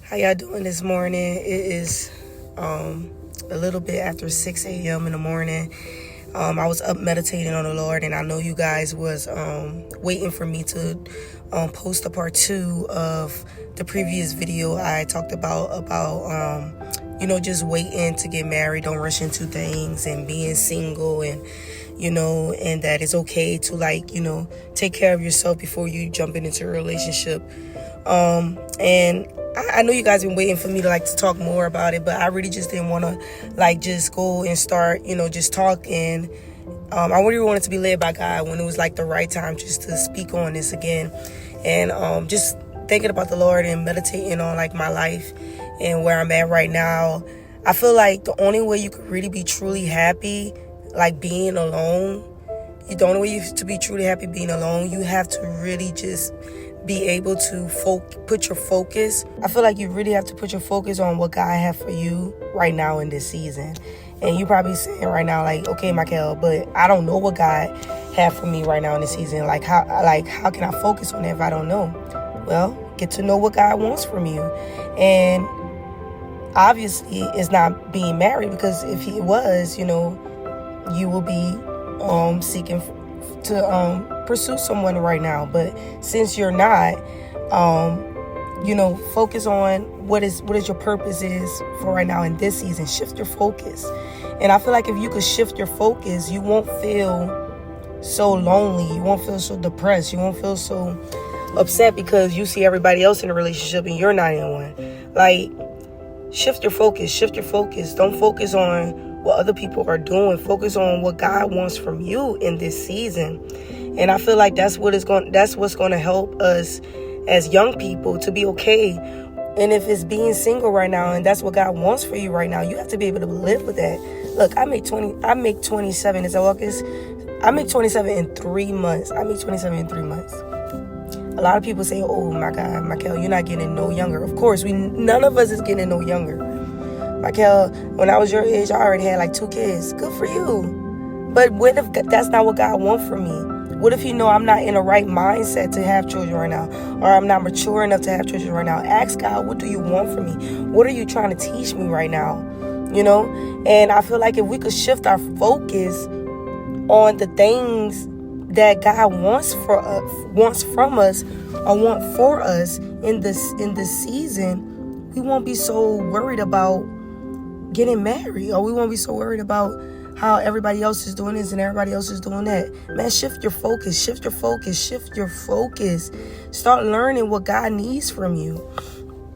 How y'all doing this morning? It is a little bit after 6 a.m. in the morning. I was up meditating on the Lord, and I know you guys was waiting for me to post a part 2 of the previous video I talked about just waiting to get married, don't rush into things, and being single, and and that it's okay to take care of yourself before you jump into a relationship. And I know you guys been waiting for me to talk more about it, but I really just didn't want to just go and start, just talking. I really wanted to be led by God when it was the right time just to speak on this again. And just thinking about the Lord and meditating on my life and where I'm at right now. I feel like the only way you could really be truly happy, being alone, the only way to be truly happy being alone, you have to really just be able to put your focus. I feel like you really have to put your focus on what God has for you right now in this season. And you probably saying right now, okay, Michael, but I don't know what God has for me right now in this season. How can I focus on that if I don't know? Well, get to know what God wants from you. And obviously, it's not being married, because if He was, you will be seeking to pursue someone right now. But since you're not, focus on what is your purpose is for right now in this season. Shift your focus. And I feel like if you could shift your focus, you won't feel so lonely. You won't feel so depressed. You won't feel so upset because you see everybody else in a relationship and you're not in one. Shift your focus. Shift your focus. Don't focus on what other people are doing. Focus on what God wants from you in this season. And I feel like that's what's going to help us as young people to be okay. And if it's being single right now and that's what God wants for you right now, you have to be able to live with that. Look, I make 27 in August. I make 27 in 3 months. A lot of people say, oh my God, Michael, you're not getting no younger. Of course, none of us is getting no younger. Michael, when I was your age, I already had 2 kids. Good for you. But what if that's not what God wants from me? What if I'm not in the right mindset to have children right now? Or I'm not mature enough to have children right now? Ask God, what do you want from me? What are you trying to teach me right now? And I feel like if we could shift our focus on the things that God wants from us, or want for us in this season, we won't be so worried about getting married, or we won't be so worried about how everybody else is doing this and everybody else is doing that. Man, shift your focus. Start learning what God needs from you.